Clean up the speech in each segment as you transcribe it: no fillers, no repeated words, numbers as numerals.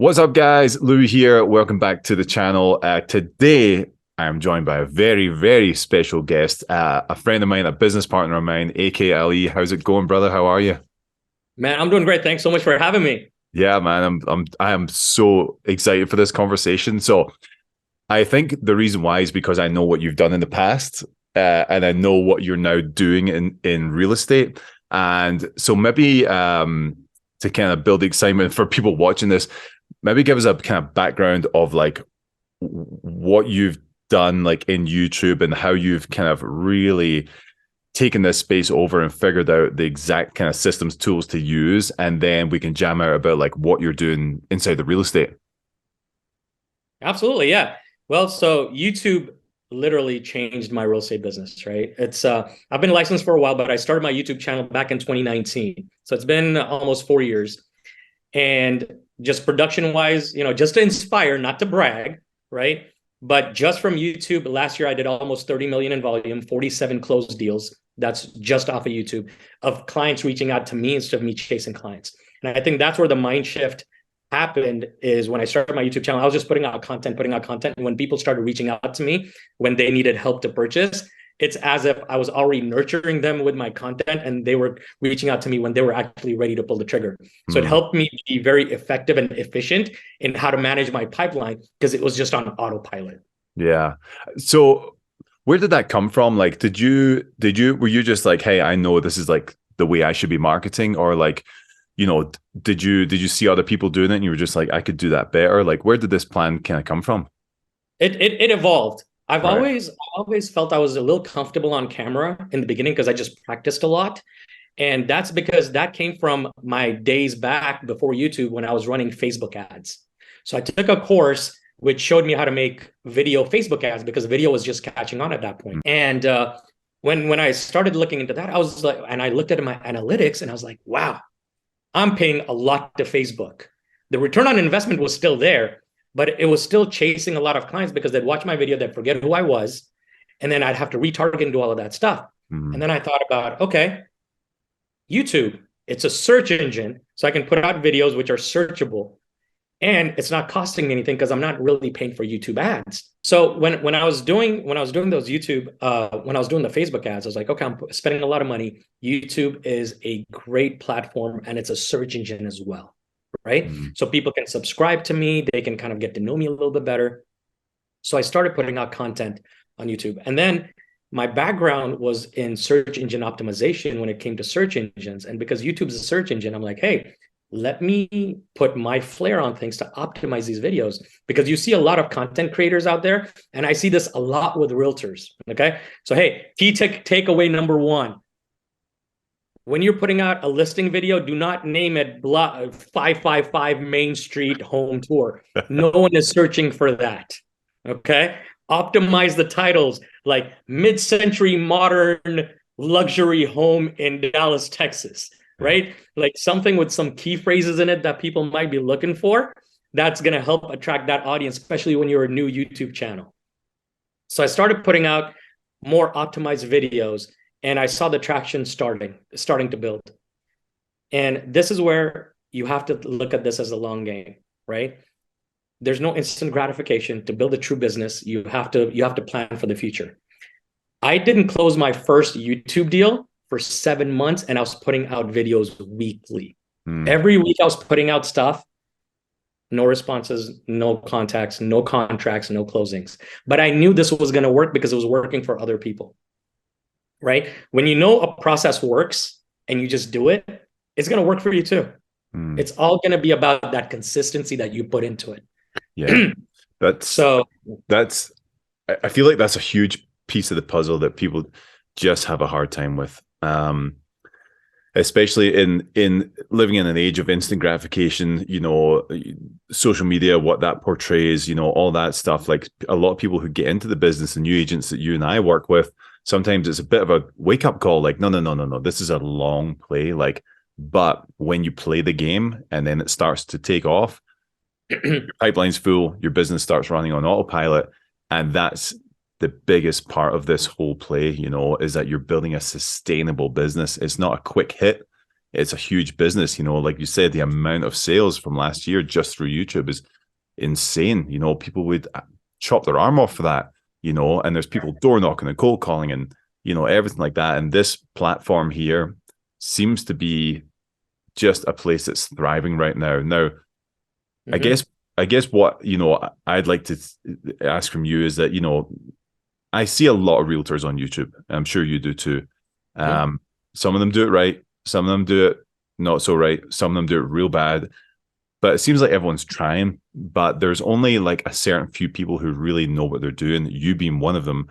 What's up, guys? Lewi here. Welcome back to the channel. Today, I am joined by a very, very special guest, a friend of mine, a business partner of mine, AK Ali. How's it going, brother? How are you? Man, I'm doing great. Thanks so much for having me. Yeah, man, I am so excited for this conversation. So, I think the reason why is because I know what you've done in the past, and I know what you're now doing in real estate. And so, maybe to kind of build the excitement for people watching this, maybe give us a kind of background of like what you've done like in YouTube and how you've kind of really taken this space over and figured out the exact kind of systems tools to use, and then we can jam out about like what you're doing inside the real estate. Absolutely, yeah. Well, so YouTube literally changed my real estate business, right? It's I've been licensed for a while, but I started my YouTube channel back in 2019. So it's been almost 4 years. And just production wise, just to inspire, not to brag, right? But just from YouTube, last year I did almost 30 million in volume, 47 closed deals. That's just off of YouTube, of clients reaching out to me instead of me chasing clients. And I think that's where the mind shift happened, is when I started my YouTube channel. I was just putting out content. And when people started reaching out to me when they needed help to purchase, it's as if I was already nurturing them with my content and they were reaching out to me when they were actually ready to pull the trigger. So it Mm, helped me be very effective and efficient in how to manage my pipeline because it was just on autopilot. yeah. So where did that come from? Like, were you just like, hey, I know this is like the way I should be marketing, or like, did you see other people doing it and you were just like, I could do that better? Like, where did this plan kind of come from? It evolved. I've Right. always felt I was a little comfortable on camera in the beginning because I just practiced a lot. And that's because that came from my days back before YouTube when I was running Facebook ads. So I took a course which showed me how to make video Facebook ads because video was just catching on at that point. And when I started looking into that, I was like, and I looked at my analytics and I was like, wow, I'm paying a lot to Facebook. The return on investment was still there, but it was still chasing a lot of clients because they'd watch my video, they'd forget who I was, and then I'd have to retarget and do all of that stuff. Mm, And then I thought about, okay, YouTube, it's a search engine, so I can put out videos which are searchable, and it's not costing me anything because I'm not really paying for YouTube ads. So when I was doing those YouTube when I was doing the Facebook ads, I was like, okay, I'm spending a lot of money. YouTube is a great platform and it's a search engine as well, right? mm, So people can subscribe to me, they can kind of get to know me a little bit better. So I started putting out content on YouTube, and then my background was in search engine optimization when it came to search engines. And because YouTube's a search engine, I'm like, hey, let me put my flair on things to optimize these videos, because you see a lot of content creators out there, and I see this a lot with realtors. Okay, so hey, key takeaway number one: when you're putting out a listing video, do not name it 555 Main Street home tour. No one is searching for that. Okay, optimize the titles like mid-century modern luxury home in Dallas, Texas, yeah. right? Like something with some key phrases in it that people might be looking for. That's going to help attract that audience, especially when you're a new YouTube channel. So I started putting out more optimized videos, and I saw the traction starting to build. And this is where you have to look at this as a long game, right? There's no instant gratification. To build a true business, you have to plan for the future. I didn't close my first YouTube deal for 7 months, and I was putting out videos weekly. Mm, Every week I was putting out stuff. No responses, no contacts, no contracts, no closings. But I knew this was going to work because it was working for other people, right? When you know a process works and you just do it, it's going to work for you too. mm, It's all going to be about that consistency that you put into yeah. it. That's So that's I feel like that's a huge piece of the puzzle that people just have a hard time with. Especially in living in an age of instant gratification, social media, what that portrays, all that stuff. Like a lot of people who get into the business, and new agents that you and I work with, sometimes it's a bit of a wake up call. Like, no, no, no, no, no. This is a long play. Like, but when you play the game and then it starts to take off, your pipeline's full, your business starts running on autopilot, and that's the biggest part of this whole play, is that you're building a sustainable business. It's not a quick hit. it's a huge business. Like you said, the amount of sales from last year just through YouTube is insane. People would chop their arm off for that, and there's people door knocking and cold calling and, everything like that. And this platform here seems to be just a place that's thriving right now. Now, I guess what, I'd like to ask from you is that, I see a lot of realtors on YouTube. I'm sure you do too. Some of them do it right. Some of them do it not so right. Some of them do it real bad. But it seems like everyone's trying. But there's only like a certain few people who really know what they're doing, you being one of them.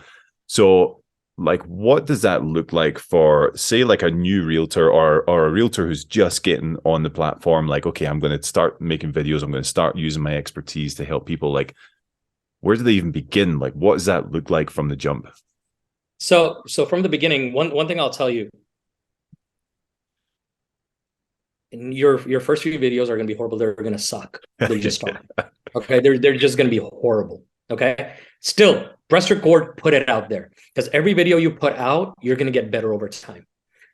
So, like, what does that look like for, say, like a new realtor or a realtor who's just getting on the platform? Like, okay, I'm going to start making videos. I'm going to start using my expertise to help people. Like, where do they even begin? Like, what does that look like from the jump? So from the beginning, one thing I'll tell you, your first few videos are going to be horrible. They're going to suck. They just are. Okay, they're just going to be horrible. Okay, still press record, put it out there, because every video you put out, you're going to get better over time,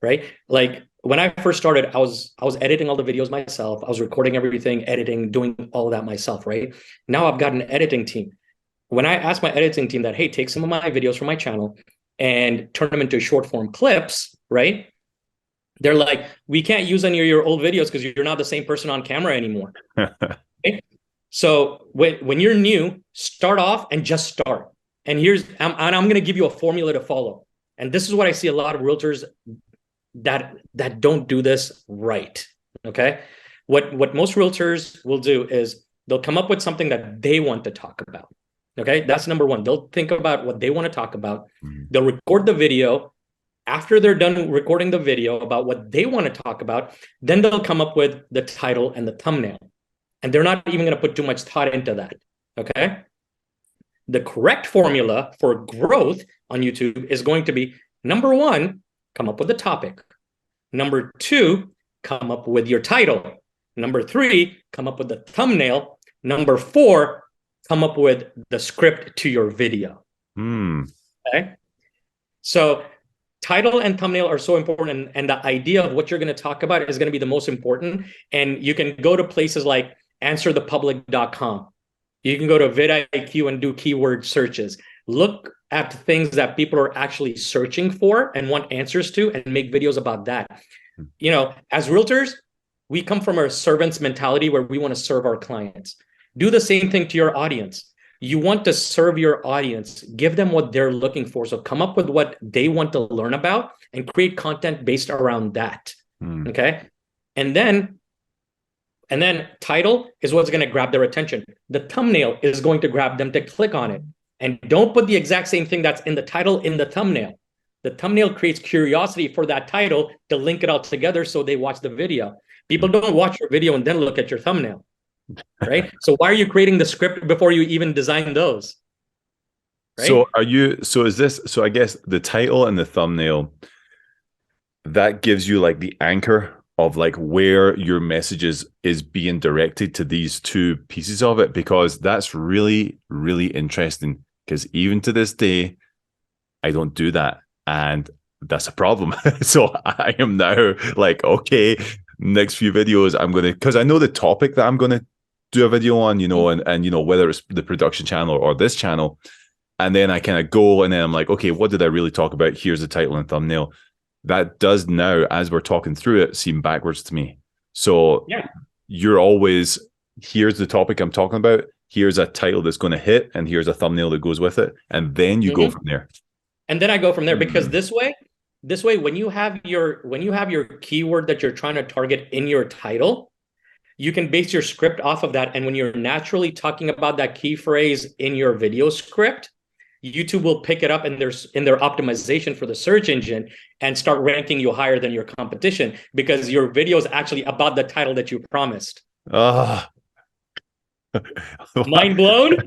right? Like when I first started, I was editing all the videos myself. I was recording everything, editing, doing all of that myself, right? Now I've got an editing team. When I asked my editing team that, hey, take some of my videos from my channel and turn them into short form clips, right? They're like, we can't use any of your old videos because you're not the same person on camera anymore. Okay? So when you're new, start off and just start. And I'm going to give you a formula to follow. And this is what I see a lot of realtors that don't do this right. Okay. What most realtors will do is they'll come up with something that they want to talk about. Okay. That's number one. They'll think about what they want to talk about. They'll record the video. After they're done recording the video about what they want to talk about, then they'll come up with the title and the thumbnail. And they're not even going to put too much thought into that. Okay. The correct formula for growth on YouTube is going to be, number one, come up with a topic. Number two, come up with your title. Number three, come up with the thumbnail. Number four, come up with the script to your video. Okay. So title and thumbnail are so important, and the idea of what you're going to talk about is going to be the most important. And you can go to places like answerthepublic.com. You can go to vidIQ and do keyword searches. Look at things that people are actually searching for and want answers to, and make videos about that. As realtors, we come from a servant's mentality where we want to serve our clients. Do the same thing to your audience. You want to serve your audience, give them what they're looking for. So come up with what they want to learn about and create content based around that. Okay. And then title is what's going to grab their attention. The thumbnail is going to grab them to click on it. And don't put the exact same thing that's in the title in the thumbnail. The thumbnail creates curiosity for that title to link it all together so they watch the video. People don't watch your video and then look at your thumbnail. Right? So why are you creating the script before you even design those? Right? So I guess the title and the thumbnail, that gives you like the anchor of like where your messages is being directed to these two pieces of it, because that's really, really interesting. Because even to this day, I don't do that. And that's a problem. So I am now like, okay, next few videos, because I know the topic that I'm going to do a video on, and whether it's the production channel or this channel. And then I kind of go and then I'm like, okay, what did I really talk about? Here's the title and thumbnail. That does now, as we're talking through it, seem backwards to me. So you're always, here's the topic I'm talking about. Here's a title that's going to hit, and here's a thumbnail that goes with it. And then you go from there. And then I go from there, because this way, when you have your keyword that you're trying to target in your title, you can base your script off of that. And when you're naturally talking about that key phrase in your video script, YouTube will pick it up in their optimization for the search engine and start ranking you higher than your competition, because your video is actually about the title that you promised. Mind blown?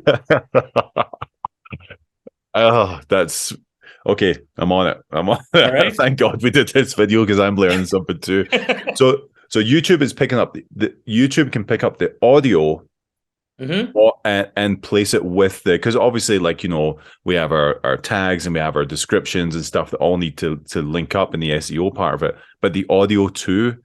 That's okay. I'm on it. All right. Thank God we did this video, because I'm learning something too. So YouTube is picking up YouTube can pick up the audio and place it with because obviously, like, we have our tags and we have our descriptions and stuff that all need to link up in the SEO part of it. But the audio too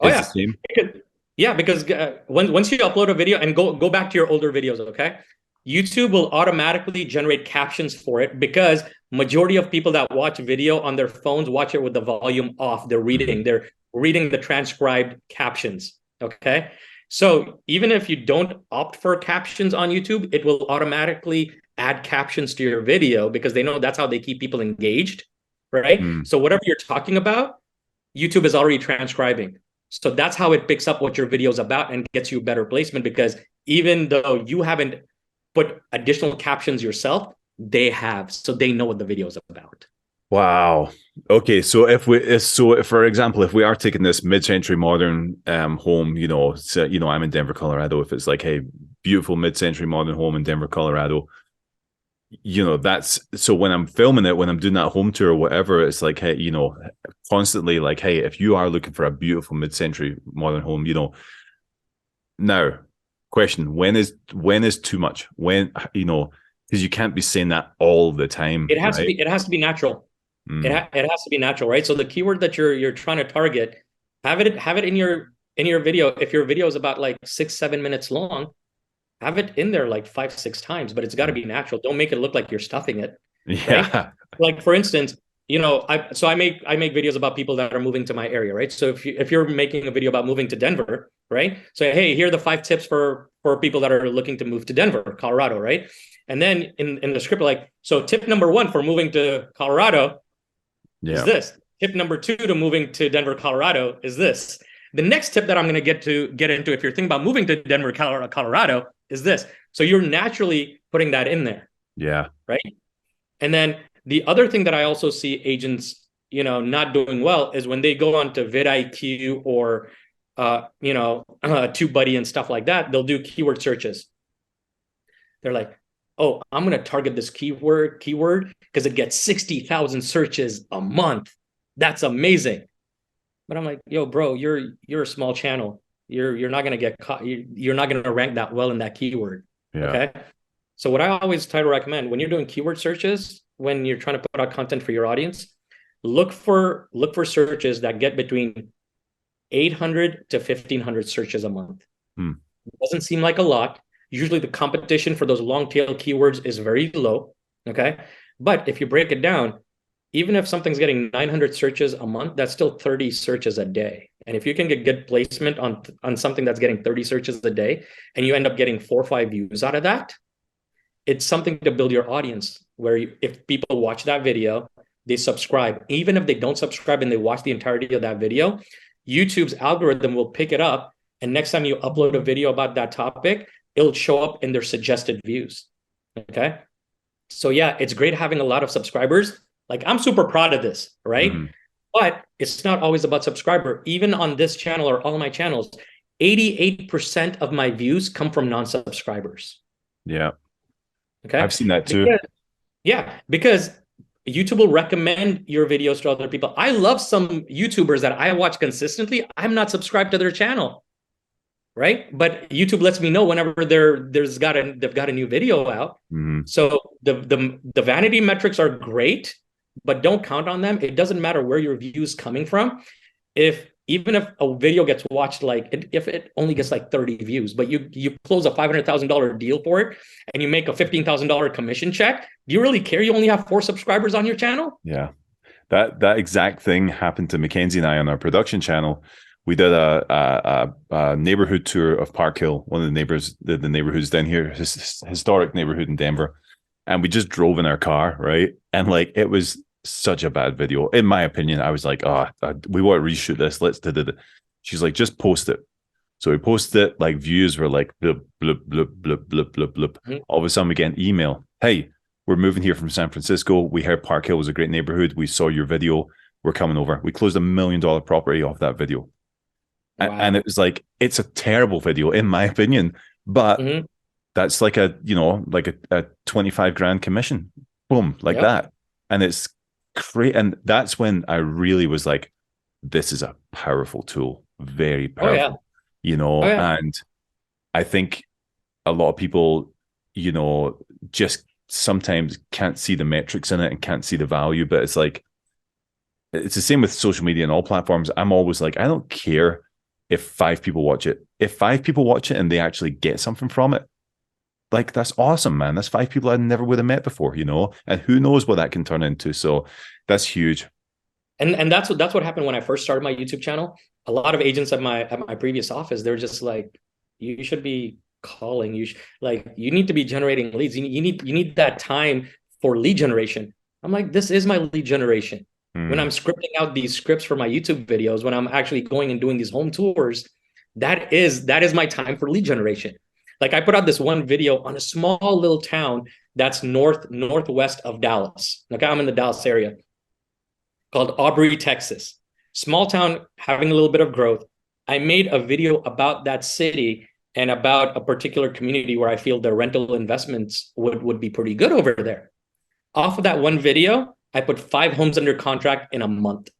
Oh Is the yeah. same? Yeah, because once you upload a video and go back to your older videos, okay? YouTube will automatically generate captions for it because majority of people that watch video on their phones watch it with the volume off. Mhm. They're reading the transcribed captions, okay? So even if you don't opt for captions on YouTube, it will automatically add captions to your video because they know that's how they keep people engaged, right? Mm. So whatever you're talking about, YouTube is already transcribing. So that's how it picks up what your video is about and gets you better placement because even though you haven't put additional captions yourself, they have. So they know what the video is about. Wow. Okay, so if, for example, if we are taking this mid-century modern home, so, I'm in Denver, Colorado. If it's like, hey, beautiful mid-century modern home in Denver, Colorado, that's so when I'm filming it, when I'm doing that home tour or whatever, it's like, hey, constantly like, hey, if you are looking for a beautiful mid-century modern home, now question, when is too much? When, because you can't be saying that all the time, right? It has to be natural. Mm. It has to be natural, right? So the keyword that you're trying to target, have it in your video. If your video is about like 6, 7 minutes long, have it in there like 5, 6 times, but it's got to be natural. Don't make it look like you're stuffing it, right? Yeah. Like for instance, I make videos about people that are moving to my area, right? So if you're making a video about moving to Denver, right? So hey, here are the 5 tips for people that are looking to move to Denver, Colorado, right? And then in the script, like, so tip number one for moving to Colorado is Yeah. this. Tip number two to moving to Denver, Colorado is this. The next tip that I'm going to get into if you're thinking about moving to Denver, Colorado is this. So you're naturally putting that in there, Yeah. right? And then the other thing that I also see agents, not doing well is when they go on to vidIQ or, TubeBuddy and stuff like that, they'll do keyword searches. They're like, oh, I'm going to target this keyword because it gets 60,000 searches a month. That's amazing. But I'm like, yo, bro, you're a small channel. You're not going to get caught. You're not going to rank that well in that keyword. Yeah. Okay. So what I always try to recommend when you're doing keyword searches, when you're trying to put out content for your audience, look for searches that get between 800 to 1,500 searches a month. Hmm. It doesn't seem like a lot. Usually the competition for those long tail keywords is very low. Okay. But if you break it down, even if something's getting 900 searches a month, that's still 30 searches a day. And if you can get good placement on something that's getting 30 searches a day and you end up getting 4 or 5 views out of that, it's something to build your audience where if people watch that video, they subscribe. Even if they don't subscribe and they watch the entirety of that video, YouTube's algorithm will pick it up. And next time you upload a video about that topic, it'll show up in their suggested views. Okay. So yeah, it's great having a lot of subscribers. Like I'm super proud of this, right? Mm. But it's not always about subscriber. Even on this channel or all my channels, 88% of my views come from non-subscribers. Yeah. Okay. I've seen that too. Because, yeah, because YouTube will recommend your videos to other people. I love some YouTubers that I watch consistently. I'm not subscribed to their channel, right? But YouTube lets me know whenever they've got a new video out. Mm. So the vanity metrics are great, but don't count on them. It doesn't matter where your views coming from. Even if a video gets watched, if it only gets like 30 views, but you close a $500,000 deal for it and you make a $15,000 commission check, do you really care? You only have 4 subscribers on your channel? Yeah. That exact thing happened to Mackenzie and I on our production channel. We did a neighborhood tour of Park Hill, one of the neighborhoods down here, historic neighborhood in Denver. And we just drove in our car, right? And like it was such a bad video, in my opinion. I was like, we want to reshoot this. Let's do it. She's like, just post it. So we posted it. Like views were like blip, blip, blip, blip, blip, blip, blip. Mm-hmm. All of a sudden we get an email. Hey, we're moving here from San Francisco. We heard Park Hill was a great neighborhood. We saw your video. We're coming over. We closed $1 million property off that video. Wow. And it was like, it's a terrible video, in my opinion. But mm-hmm. that's like a 25 grand commission. Boom, like that. And it's great. And that's when I really was like, this is a powerful tool. Very powerful. And I think a lot of people, just sometimes can't see the metrics in it and can't see the value. But it's like, it's the same with social media and all platforms. I'm always like, I don't care if 5 people watch it. If 5 people watch it and they actually get something from it, like that's awesome, man. That's 5 people I never would have met before, and who knows what that can turn into. So that's huge. And that's what happened when I first started my YouTube channel. A lot of agents at my previous office, they're just like, you should be calling. You need to be generating leads. You need that time for lead generation. I'm like, this is my lead generation. When I'm scripting out these scripts for my YouTube videos, when I'm actually going and doing these home tours, that is my time for lead generation. Like I put out this one video on a small little town that's northwest of Dallas. Like I'm in the Dallas area, called Aubrey, Texas. Small town having a little bit of growth. I made a video about that city and about a particular community where I feel the rental investments would be pretty good over there. Off of that one video, I put 5 homes under contract in a month.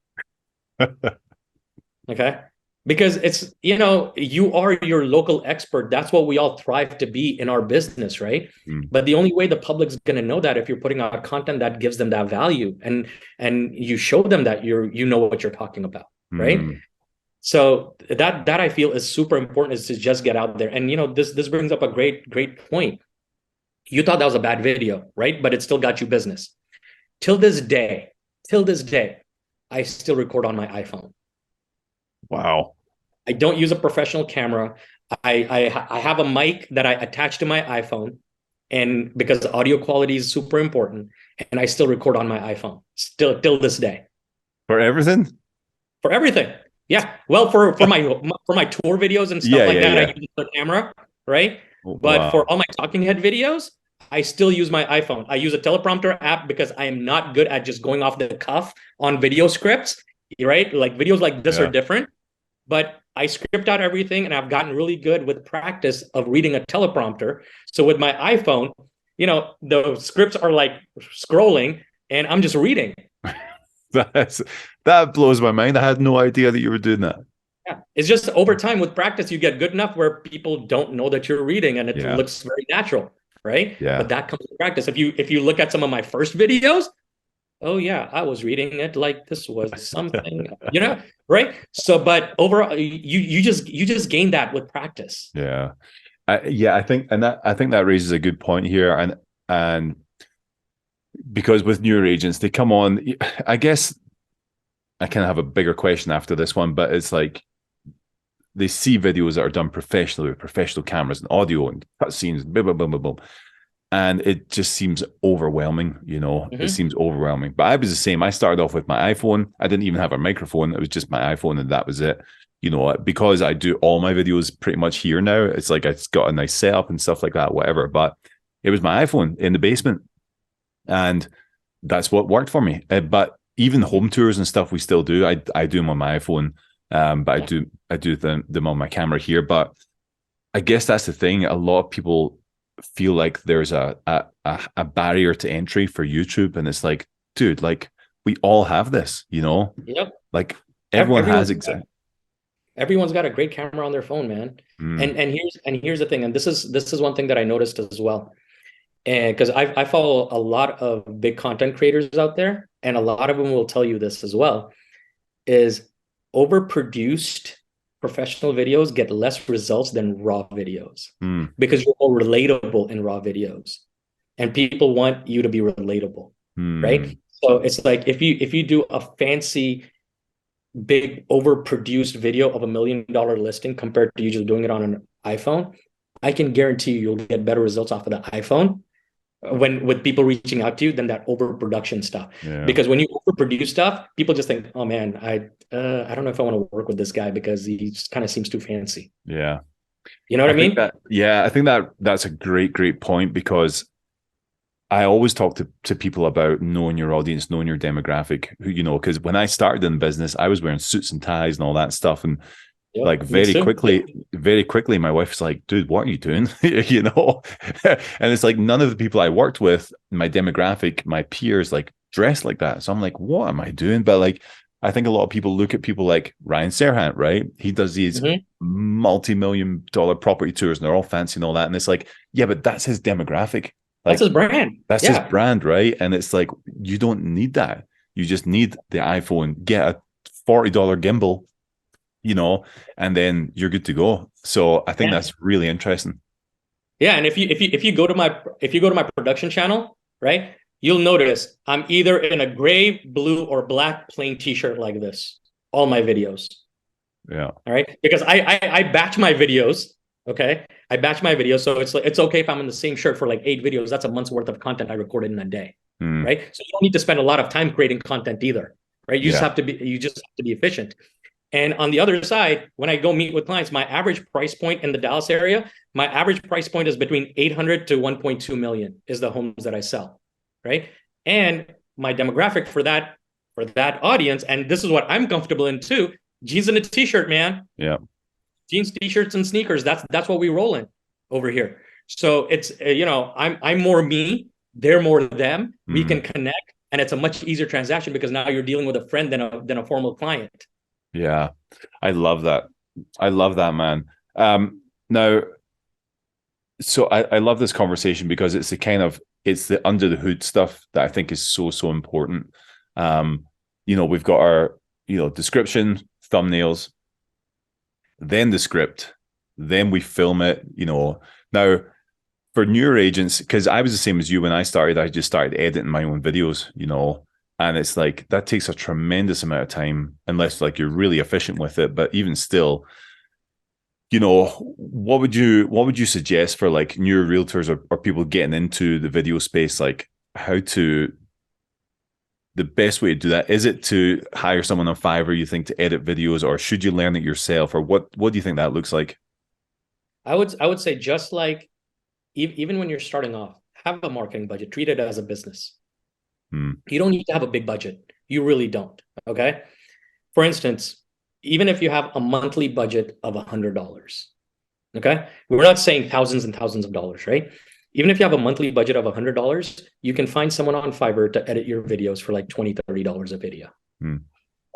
Okay. Because it's, you are your local expert. That's what we all thrive to be in our business, right? But the only way the public's going to know that if you're putting out content that gives them that value and you show them that you know what you're talking about, right? So that I feel is super important, is to just get out there. And this brings up a great point. You thought that was a bad video, right? But it still got you business. Till this day, I still record on my iPhone. Wow. I don't use a professional camera. I have a mic that I attach to my iPhone, and because audio quality is super important, and I still record on my iPhone still till this day. For everything? For everything. Yeah. Well, for my tour videos and stuff that, I use the camera, right? But for all my talking head videos, I still use my iPhone. I use a teleprompter app because I am not good at just going off the cuff on video scripts, right? Like videos like this are different. But I script out everything, and I've gotten really good with practice of reading a teleprompter. So with my iPhone, the scripts are like scrolling, and I'm just reading. That blows my mind. I had no idea that you were doing that. Yeah, it's just over time with practice, you get good enough where people don't know that you're reading, and it looks very natural, right? Yeah. But that comes with practice. If you look at some of my first videos, oh yeah, I was reading it like this was something, right? So, but overall, you just gain that with practice. Yeah, I think that raises a good point here, and because with newer agents, they come on. I guess I kind of have a bigger question after this one, but it's like they see videos that are done professionally with professional cameras and audio and cutscenes, boom, boom, boom, boom, boom. And it just seems overwhelming, It seems overwhelming. But I was the same. I started off with my iPhone. I didn't even have a microphone. It was just my iPhone, and that was it. Because I do all my videos pretty much here now, it's like it's got a nice setup and stuff like that, whatever. But it was my iPhone in the basement. And that's what worked for me. But even home tours and stuff we still do. I do them on my iPhone, but I do them on my camera here. But I guess that's the thing. A lot of people feel like there's a barrier to entry for YouTube, and it's like, dude, like we all have this, Yep. Like everyone has everyone's got a great camera on their phone, man. And here's the thing, and this is one thing that I noticed as well. And because I follow a lot of big content creators out there, and a lot of them will tell you this as well, is overproduced professional videos get less results than raw videos because you're more relatable in raw videos, and people want you to be relatable, right? So it's like if you do a fancy, big, overproduced video of $1 million listing compared to you just doing it on an iPhone, I can guarantee you'll get better results off of the iPhone with people reaching out to you than that overproduction stuff. Yeah. Because when you overproduce stuff, people just think, oh man, I don't know if I want to work with this guy because he just kind of seems too fancy. Yeah. You know what I mean? I think that's a great point, because I always talk to people about knowing your audience, knowing your demographic, because when I started in business, I was wearing suits and ties and all that stuff. And like very quickly, my wife's like, dude, what are you doing? And it's like none of the people I worked with, my demographic, my peers, like dress like that. So I'm like, what am I doing? But like, I think a lot of people look at people like Ryan Serhant, right? He does these multi-million-dollar property tours, and they're all fancy and all that. And it's like, yeah, but that's his demographic. Like, that's his brand. That's his brand, right? And it's like, you don't need that. You just need the iPhone, get a $40 gimbal, and then you're good to go. So I think Yeah. that's really interesting. Yeah, and if you go to my production channel, right, you'll notice I'm either in a gray, blue, or black plain t-shirt like this. All my videos. Yeah. All right. Because I batch my videos. Okay. I batch my videos. So it's okay if I'm in the same shirt for like 8 videos. That's a month's worth of content I recorded in a day. Mm, Right. So you don't need to spend a lot of time creating content either. Right. yeah. You just have to be efficient. And on the other side, when I go meet with clients, my average price point in the Dallas area, my average price point is between 800 to 1.2 million is the homes that I sell. Right. And my demographic for that audience, and this is what I'm comfortable in too, jeans and a t-shirt, man. Yeah. Jeans, t-shirts, and sneakers. That's what we roll in over here. So it's I'm more me, they're more them. We Mm, can connect, and it's a much easier transaction because now you're dealing with a friend than a formal client. yeah. I love that. I love that, man. Now, so I love this conversation because it's the under the hood stuff that I think is so, so important. We've got our, description, thumbnails, then the script, then we film it, Now, for newer agents, because I was the same as you when I started, I just started editing my own videos, and it's like that takes a tremendous amount of time unless like you're really efficient with it. But even still, what would you suggest for like newer realtors or people getting into the video space, like how to the best way to do that? Is it to hire someone on Fiverr, you think, to edit videos, or should you learn it yourself, or what do you think that looks like? I would say just like even when you're starting off, have a marketing budget, treat it as a business. Hmm. You don't need to have a big budget. You really don't. Okay. For instance, even if you have a monthly budget of $100, okay, we're not saying thousands and thousands of dollars, right? Even if you have a monthly budget of $100, you can find someone on Fiverr to edit your videos for like $20, $30 a video. Hmm.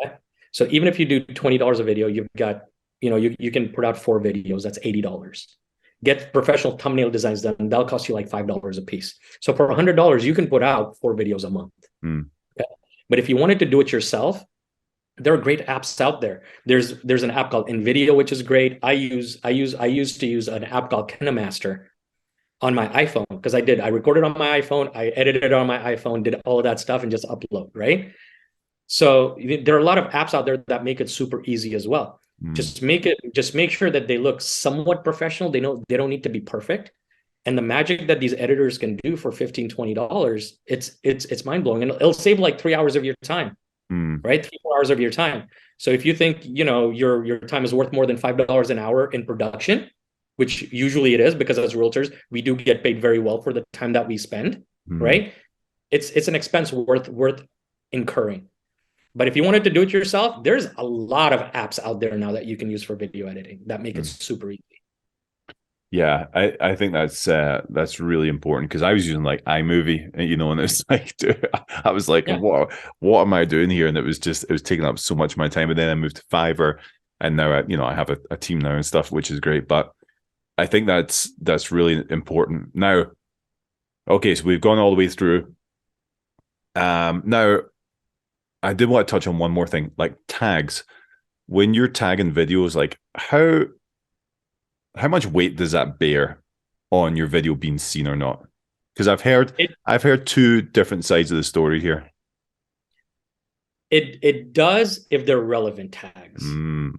Okay? So even if you do $20 a video, you've got, you can put out 4 videos, that's $80. Get professional thumbnail designs done, that'll cost you like $5 a piece. So for $100, you can put out 4 videos a month. Hmm. Okay? But if you wanted to do it yourself, there are great apps out there. There's an app called NVIDIA, which is great. I used to use an app called KineMaster on my iPhone because I recorded on my iPhone, I edited it on my iPhone, did all of that stuff and just upload, right? So there are a lot of apps out there that make it super easy as well. Hmm. Just make sure that they look somewhat professional. They don't need to be perfect. And the magic that these editors can do for $15, $20, it's mind-blowing. And it'll save like 3 hours of your time, Hmm. right? 3 4 hours of your time. So if you think, your time is worth more than $5 an hour in production, which usually it is because as realtors, we do get paid very well for the time that we spend, Hmm. right? It's an expense worth incurring. But if you wanted to do it yourself, there's a lot of apps out there now that you can use for video editing that make it Hmm. super easy. Yeah, I think that's really important because I was using like iMovie, and it's like, dude, I was like, Yeah. what am I doing here? And it was taking up so much of my time. But then I moved to Fiverr, and now I have a team now and stuff, which is great. But I think that's really important. Now, okay, so we've gone all the way through. Now I did want to touch on one more thing, like tags. When you're tagging videos, like how much weight does that bear on your video being seen or not? Because It I've heard two different sides of the story here. it does if they're relevant tags. Mm,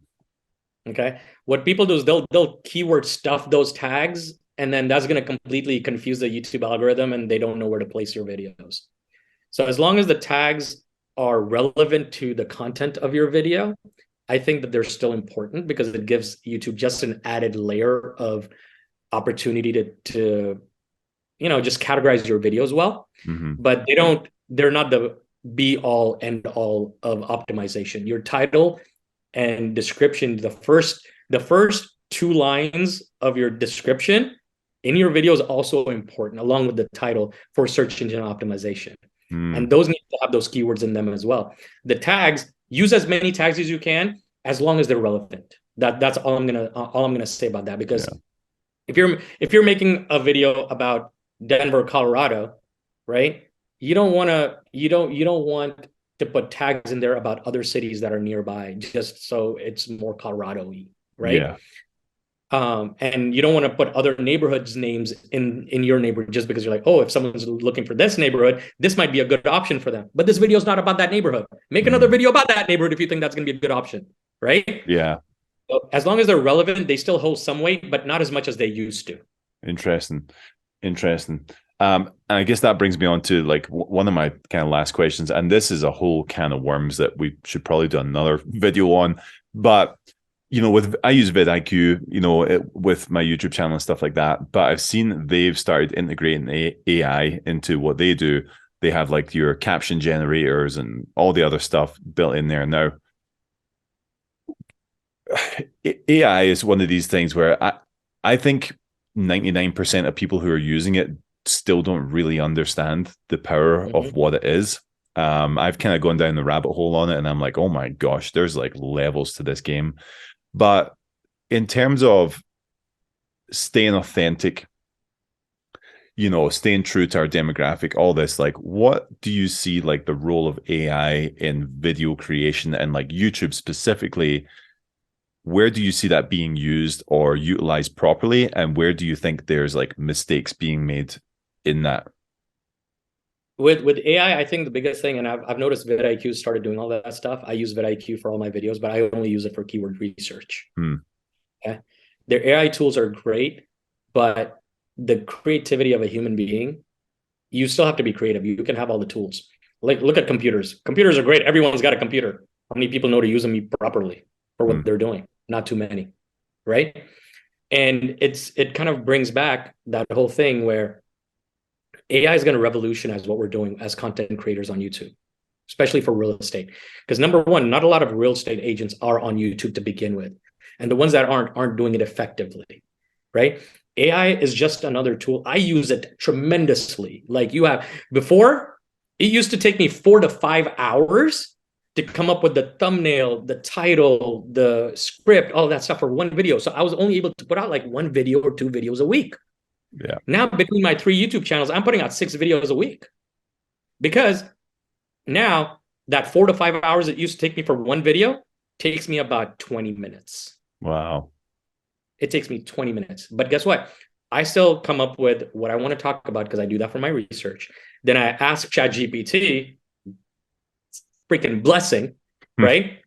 Okay. What people do is they'll keyword stuff those tags, and then that's going to completely confuse the YouTube algorithm, and they don't know where to place your videos. So as long as the tags are relevant to the content of your video, I think that they're still important because it gives YouTube just an added layer of opportunity to just categorize your videos well. hmm. But they're not the be all end all of optimization. Your title and description, the first 2 lines of your description in your video is also important, along with the title for search engine optimization. Mm, And those need to have those keywords in them as well. The tags, use as many tags as you can, as long as they're relevant. That's all I'm gonna say about that. Because yeah. if you're making a video about Denver, Colorado, right? You don't want to put tags in there about other cities that are nearby, just so it's more Colorado-y, right? Yeah. And you don't want to put other neighborhoods names in your neighborhood just because you're like, oh, if someone's looking for this neighborhood, this might be a good option for them. But this video is not about that neighborhood. Make another Mm. video about that neighborhood if you think that's going to be a good option, right? Yeah. So as long as they're relevant, they still hold some weight, but not as much as they used to. Interesting. Interesting. And I guess that brings me on to like one of my kind of last questions, and this is a whole can of worms that we should probably do another video on. But with I use vidIQ, with my YouTube channel and stuff like that. But I've seen they've started integrating AI into what they do. They have like your caption generators and all the other stuff built in there now. AI is one of these things where I think 99% of people who are using it still don't really understand the power of what it is. I've kind of gone down the rabbit hole on it, and I'm like, oh my gosh, there's like levels to this game. But in terms of staying authentic, staying true to our demographic, all this, like, what do you see like the role of AI in video creation and like YouTube specifically? Where do you see that being used or utilized properly? And where do you think there's like mistakes being made in that? With AI, I think the biggest thing, and I've noticed vidIQ started doing all that stuff. I use vidIQ for all my videos, but I only use it for keyword research. Okay. Their AI tools are great, but the creativity of a human being, you still have to be creative. You can have all the tools. Like, look at computers. Computers are great. Everyone's got a computer. How many people know to use them properly for what they're doing? Not too many, right? And it kind of brings back that whole thing where AI is going to revolutionize what we're doing as content creators on YouTube, especially for real estate. Because number one, not a lot of real estate agents are on YouTube to begin with. And the ones that aren't doing it effectively, right? AI is just another tool. I use it tremendously. Like before, it used to take me 4 to 5 hours to come up with the thumbnail, the title, the script, all that stuff for one video. So I was only able to put out like one video or 2 videos a week. Yeah. Now between my 3 YouTube channels, I'm putting out 6 videos a week because now that 4 to 5 hours it used to take me for one video takes me about 20 minutes. Wow. It takes me 20 minutes. But guess what? I still come up with what I want to talk about because I do that for my research. Then I ask ChatGPT, freaking blessing, right?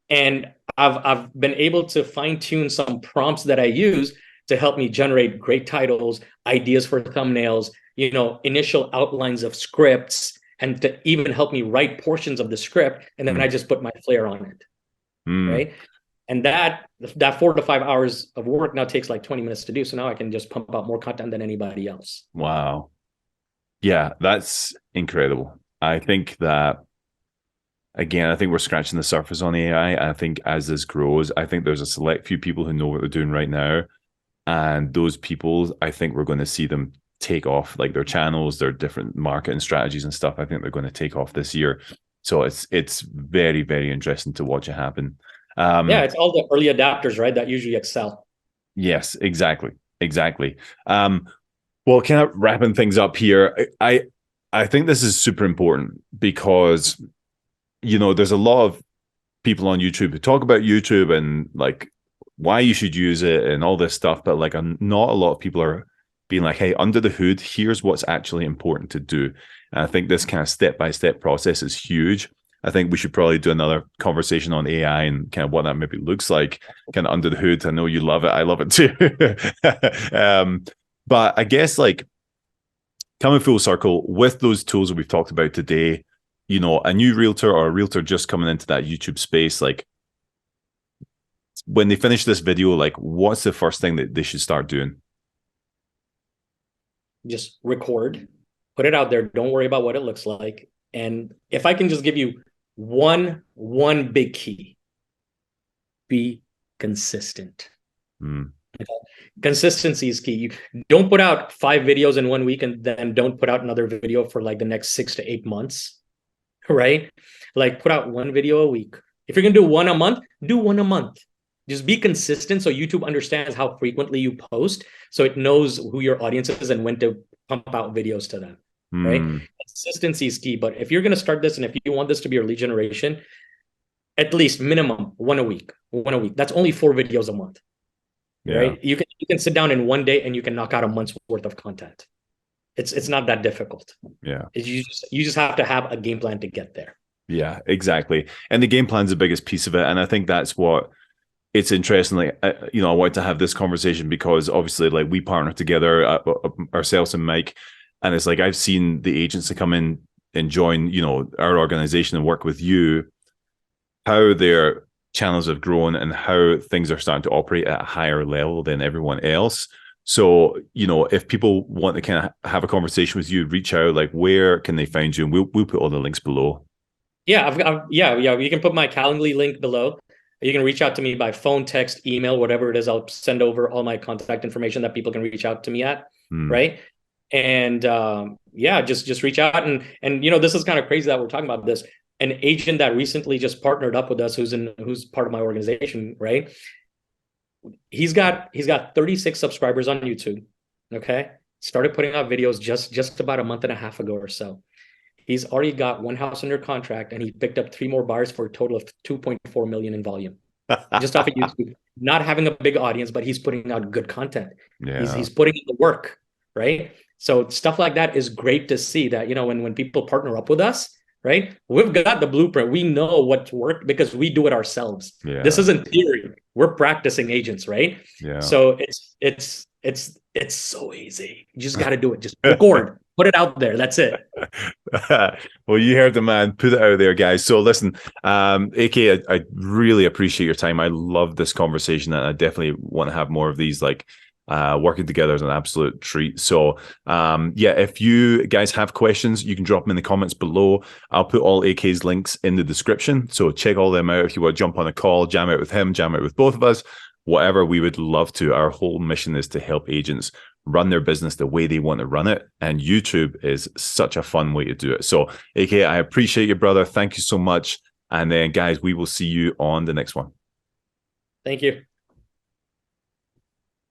And I've been able to fine-tune some prompts that I use to help me generate great titles, ideas for thumbnails, initial outlines of scripts, and to even help me write portions of the script. And then I just put my flair on it, right? And that 4 to 5 hours of work now takes like 20 minutes to do. So now I can just pump out more content than anybody else. Wow. Yeah, that's incredible. I think that, again, I think we're scratching the surface on AI. I think as this grows, I think there's a select few people who know what they're doing right now. And those people, I think we're going to see them take off, like their channels, their different marketing strategies and stuff. I think they're going to take off this year. So it's very, very interesting to watch it happen. Yeah, it's all the early adapters, right, that usually excel. Yes, exactly. Well, kind of wrapping things up here, I think this is super important because, there's a lot of people on YouTube who talk about YouTube and like why you should use it and all this stuff, but like not a lot of people are being like, hey, under the hood, here's what's actually important to do. And I think this kind of step-by-step process is huge. I think we should probably do another conversation on AI and kind of what that maybe looks like, kind of under the hood. I know you love it. I love it too. But I guess like coming full circle with those tools that we've talked about today, a new realtor or a realtor just coming into that YouTube space, like when they finish this video, like what's the first thing that they should start doing? Just record, put it out there. Don't worry about what it looks like. And if I can just give you one big key, be consistent. Consistency is key. You don't put out 5 videos in 1 week and then don't put out another video for like the next 6 to 8 months, right? Like put out 1 video a week. If you're going to do 1 a month, do 1 a month. Just be consistent so YouTube understands how frequently you post, so it knows who your audience is and when to pump out videos to them. right? Hmm. Consistency is key. But if you're going to start this and if you want this to be your lead generation, at least minimum one a week. That's only 4 videos a month, Yeah. right? You can sit down in one day and you can knock out a month's worth of content. It's not that difficult. Yeah. You just have to have a game plan to get there. Yeah, exactly. And the game plan's the biggest piece of it. And I think that's what it's interesting. Like, I wanted to have this conversation because obviously, like, we partner together, ourselves and Mike. And it's like, I've seen the agents that come in and join, our organization and work with you, how their channels have grown and how things are starting to operate at a higher level than everyone else. So, if people want to kind of have a conversation with you, reach out, like, where can they find you? And we'll put all the links below. Yeah, yeah. You can put my Calendly link below. You can reach out to me by phone, text, email, whatever it is. I'll send over all my contact information that people can reach out to me at, right? And yeah, just reach out and this is kind of crazy that we're talking about this. An agent that recently just partnered up with us, who's part of my organization, right? He's got 36 subscribers on YouTube. Okay, started putting out videos just about a month and a half ago or so. He's already got one house under contract, and he picked up 3 more buyers for a total of 2.4 million in volume, just off of YouTube. Not having a big audience, but he's putting out good content. Yeah. He's putting in the work, right? So stuff like that is great to see. That when people partner up with us, right? We've got the blueprint. We know what worked because we do it ourselves. Yeah. This isn't theory. We're practicing agents, right? Yeah. So it's so easy. You just got to do it. Just record. Put it out there. That's it. Well, you heard the man. Put it out there, guys. So listen, AK, I really appreciate your time. I love this conversation, and I definitely want to have more of these. Like, working together is an absolute treat. So yeah, if you guys have questions, you can drop them in the comments below. I'll put all AK's links in the description. So check all them out if you want to jump on a call, jam out with him, jam out with both of us. Whatever, we would love to. Our whole mission is to help agents run their business the way they want to run it. And YouTube is such a fun way to do it. So, AK, I appreciate you, brother. Thank you so much. And then, guys, we will see you on the next one. Thank you.